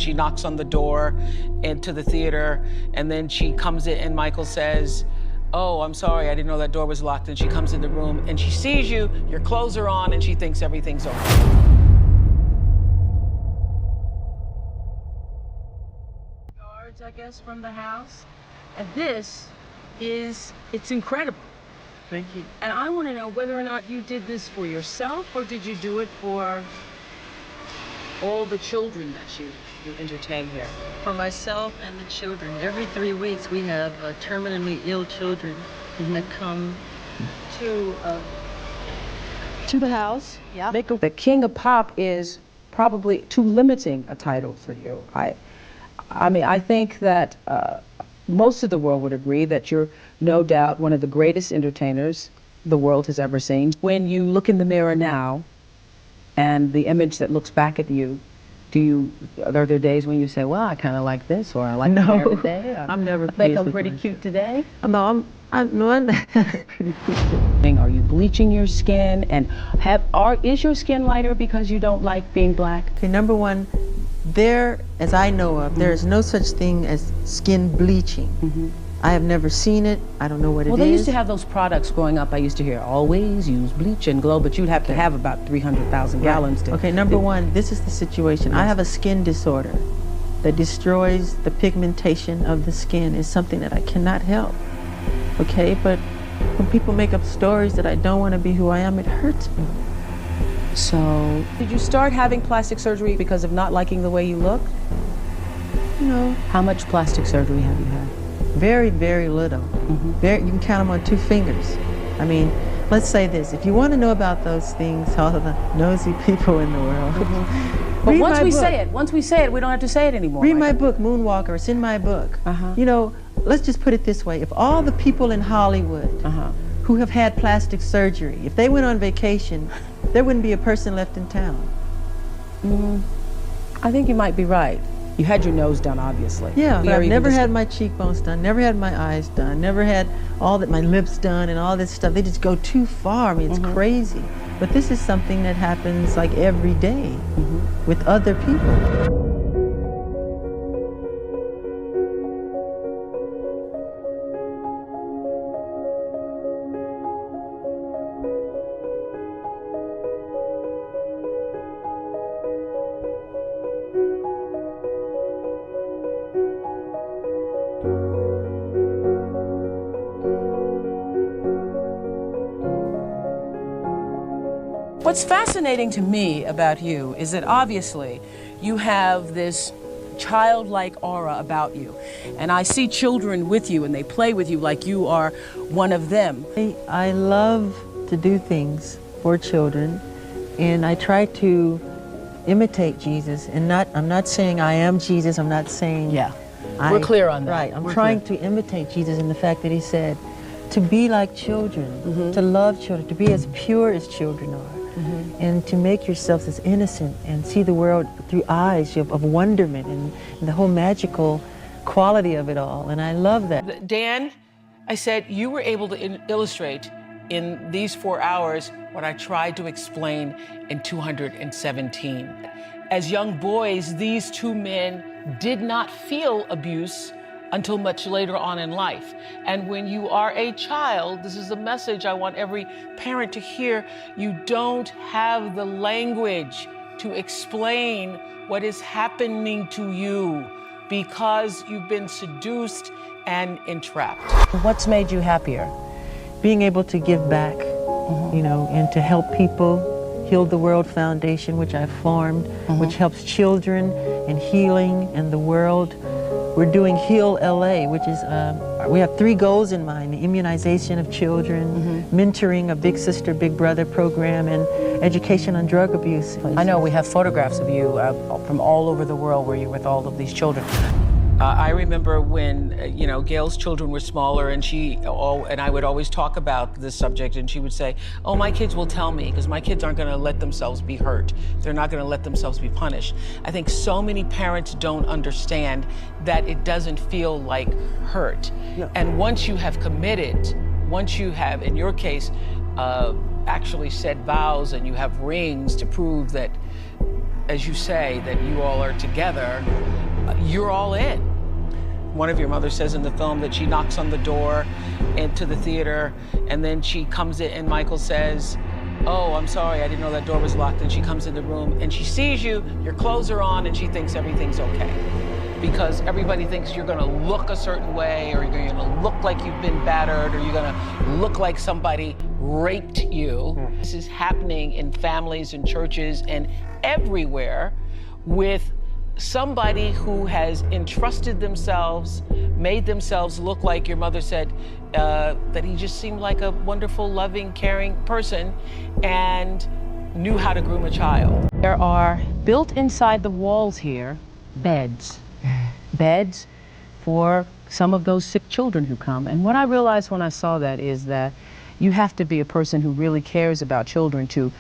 she knocks on the door into the theater, and then she comes in and Michael says, "Oh, I'm sorry, I didn't know that door was locked." And she comes in the room and she sees you, your clothes are on, and she thinks everything's over. Yards, I guess, from the house. And it's incredible. Thank you. And I want to know whether or not you did this for yourself, or did you do it for all the children that you entertain here? For myself and the children. Every 3 weeks we have terminally ill children that come to the house. Yeah. The King of Pop is probably too limiting a title for you. I mean, I think that most of the world would agree that you're no doubt one of the greatest entertainers the world has ever seen. When you look in the mirror now and the image that looks back at you, are there days when you say, well, I kind of like this, or I like that every day? I'm never I think I'm pretty cute today. No, I'm pretty cute. Are you bleaching your skin? And is your skin lighter because you don't like being black? Okay, number one, as I know of, there is no such thing as skin bleaching. I have never seen it. I don't know what it is. Well, they used to have those products growing up. I used to hear, always use bleach and glow, but you'd have to have about 300,000 gallons to... Okay, number one, this is the situation. I have a skin disorder that destroys the pigmentation of the skin. It's something that I cannot help, okay? But when people make up stories that I don't want to be who I am, it hurts me. So, did you start having plastic surgery because of not liking the way you look? No. How much plastic surgery have you had? Very, very little. You can count them on 2 fingers. I mean, let's say this. If you want to know about those things, all of the nosy people in the world, but once we say it, we don't have to say it anymore. Read my book, Moonwalker. It's in my book. You know, let's just put it this way. If all the people in Hollywood who have had plastic surgery, if they went on vacation, there wouldn't be a person left in town. I think you might be right. You had your nose done, obviously. Yeah, but I've never had my cheekbones done, never had my eyes done, never had my lips done and all this stuff. They just go too far. I mean, it's crazy. But this is something that happens like every day with other people. What's fascinating to me about you is that obviously you have this childlike aura about you. And I see children with you and they play with you like you are one of them. I love to do things for children, and I try to imitate Jesus. And I'm not saying I am Jesus, I'm not saying... Yeah, we're clear on that. Right, I'm trying to imitate Jesus in the fact that he said to be like children, to love children, to be as pure as children are. And to make yourselves as innocent and see the world through eyes of wonderment and the whole magical quality of it all. And I love that. Dan, I said, you were able to illustrate in these 4 hours what I tried to explain in 217. As young boys, these 2 men did not feel abuse until much later on in life. And when you are a child, this is the message I want every parent to hear, you don't have the language to explain what is happening to you because you've been seduced and entrapped. What's made you happier? Being able to give back, you know, and to help people. Heal the World Foundation, which I formed, which helps children and healing and the world. We're doing Heal LA, which is, we have 3 goals in mind: the immunization of children, mentoring, a Big Sister, Big Brother program, and education on drug abuse. I know we have photographs of you from all over the world where you're with all of these children. I remember when, you know, Gail's children were smaller, and and I would always talk about this subject, and she would say, oh, my kids will tell me, because my kids aren't going to let themselves be hurt. They're not going to let themselves be punished. I think so many parents don't understand that it doesn't feel like hurt. Yeah. And once you have committed, once you have, in your case, actually said vows and you have rings to prove that, as you say, that you all are together, you're all in. One of your mothers says in the film that she knocks on the door into the theater, and then she comes in and Michael says, "Oh, I'm sorry, I didn't know that door was locked." And she comes in the room and she sees you, your clothes are on, and she thinks everything's okay. Because everybody thinks you're gonna look a certain way, or you're gonna look like you've been battered, or you're gonna look like somebody raped you. This is happening in families and churches and everywhere with somebody who has entrusted themselves, made themselves look like your mother said, that he just seemed like a wonderful, loving, caring person and knew how to groom a child. There are built inside the walls here beds. Beds for some of those sick children who come. And what I realized when I saw that is that you have to be a person who really cares about children to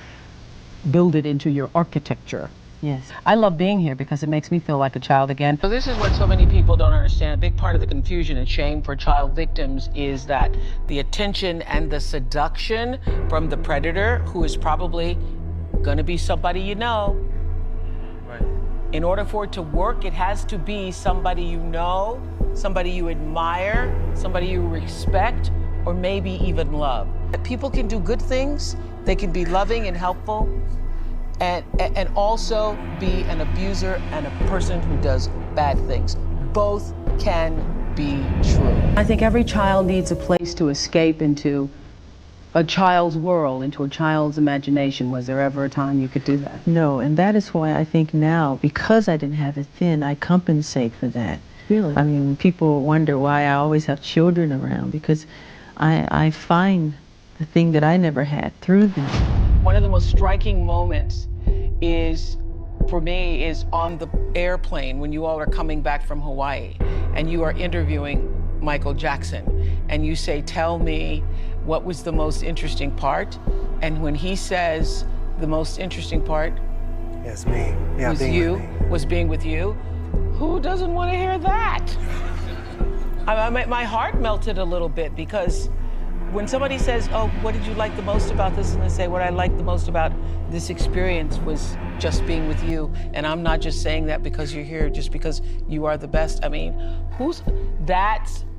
build it into your architecture. Yes. I love being here because it makes me feel like a child again. So this is what so many people don't understand. A big part of the confusion and shame for child victims is that the attention and the seduction from the predator, who is probably gonna be somebody you know. Right. In order for it to work, it has to be somebody you know, somebody you admire, somebody you respect, or maybe even love. People can do good things, they can be loving and helpful, and also be an abuser and a person who does bad things. Both can be true. I think every child needs a place to escape into a child's world, into a child's imagination. Was there ever a time you could do that? No, and that is why I think now, because I didn't have it then, I compensate for that. Really? I mean, people wonder why I always have children around, because I find the thing that I never had through them. One of the most striking moments is, for me, is on the airplane when you all are coming back from Hawaii and you are interviewing Michael Jackson and you say, "Tell me what was the most interesting part?" And when he says the most interesting part Yes, me. Yeah, was being you, with me. was being with you, who doesn't want to hear that? My heart melted a little bit, because when somebody says, "Oh, what did you like the most about this?" and I say, "What I liked the most about this experience was just being with you," and I'm not just saying that because you're here, just because you are the best. I mean,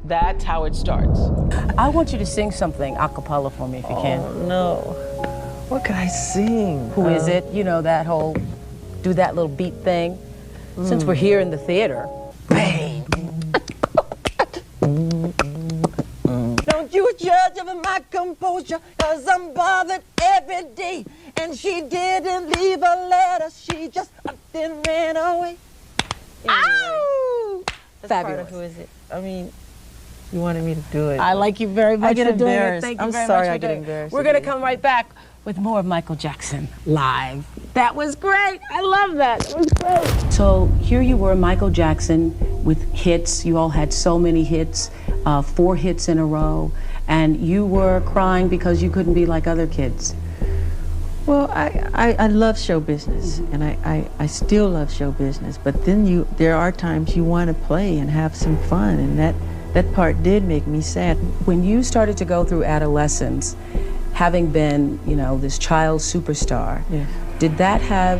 that's how it starts. I want you to sing something a cappella for me if you can. Oh, no. What could I sing? Who is it? You know, that whole, do that little beat thing. Since we're here in the theater. Bang! Don't you judge of my composure, 'cause I'm bothered every day. And she didn't leave a letter, she just up and ran away. Ow! Fabulous. Who is it? I mean, you wanted me to do it. I like you very much get for doing it. embarrassed. Thank you I'm very sorry much I for get doing it. embarrassed We're going to again. come right back with more of Michael Jackson live. That was great. I love that. It was great. So here you were, Michael Jackson, with hits. You all had so many hits, 4 hits in a row, and you were crying because you couldn't be like other kids. Well, I love show business, and I still love show business, but then there are times you want to play and have some fun, and that part did make me sad. When you started to go through adolescence, having been, you know, this child superstar, Yes. did that have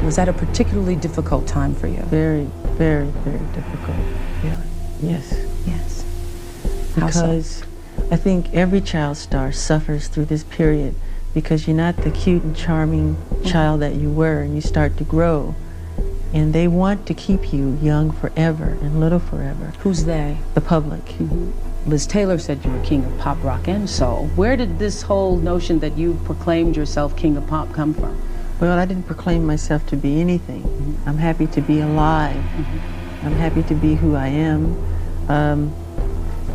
was that a particularly difficult time for you? Very, very, very difficult. Really? Yes. Yes. How so? Because I think every child star suffers through this period, because you're not the cute and charming child that you were, and you start to grow. And they want to keep you young forever and little forever. Who's they? The public. Liz Taylor said you were king of pop, rock, and soul. Where did this whole notion that you proclaimed yourself king of pop come from? Well, I didn't proclaim myself to be anything. I'm happy to be alive. I'm happy to be who I am.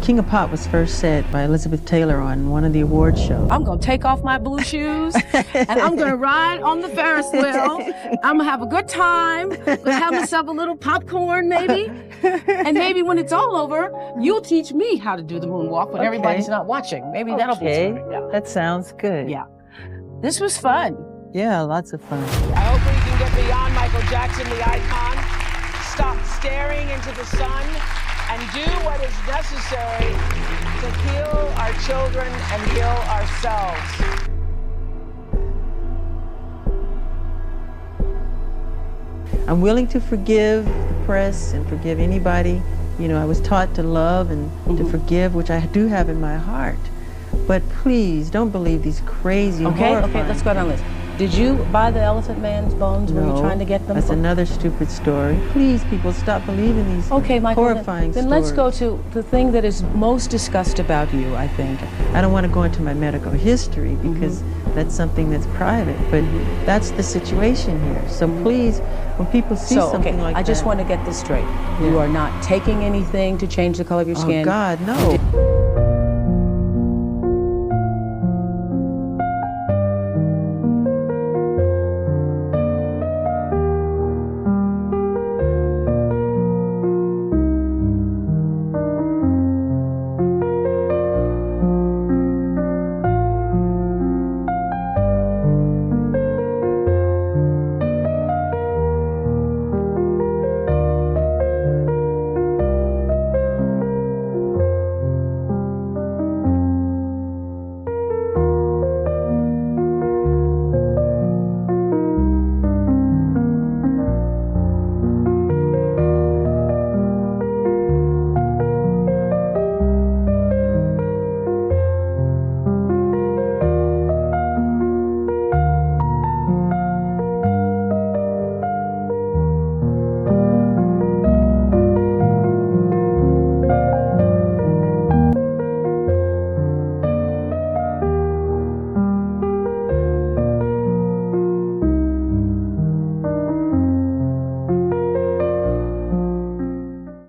King of Pop was first said by Elizabeth Taylor on one of the award shows. I'm gonna take off my blue shoes and I'm gonna ride on the Ferris wheel. I'm gonna have a good time, gonna have myself a little popcorn maybe, and maybe when it's all over, you'll teach me how to do the moonwalk when everybody's not watching. Maybe that'll be Okay, fun. Yeah. that sounds good. Yeah. This was fun. Yeah, lots of fun. I hope we can get beyond Michael Jackson, the icon, stop staring into the sun, and do what is necessary to heal our children and heal ourselves. I'm willing to forgive the press and forgive anybody. You know, I was taught to love and to forgive, which I do have in my heart. But please, don't believe these crazy, horrifying let's go down the list. Did you buy the Elephant Man's bones when you were trying to get them? That's another stupid story. Please, people, stop believing these Michael, horrifying then stories. let's go to the thing that is most discussed about you, I think. I don't want to go into my medical history because that's something that's private, but that's the situation here. So please, when people see something like that... I just want to get this straight. You are not taking anything to change the color of your skin. Oh, God, no.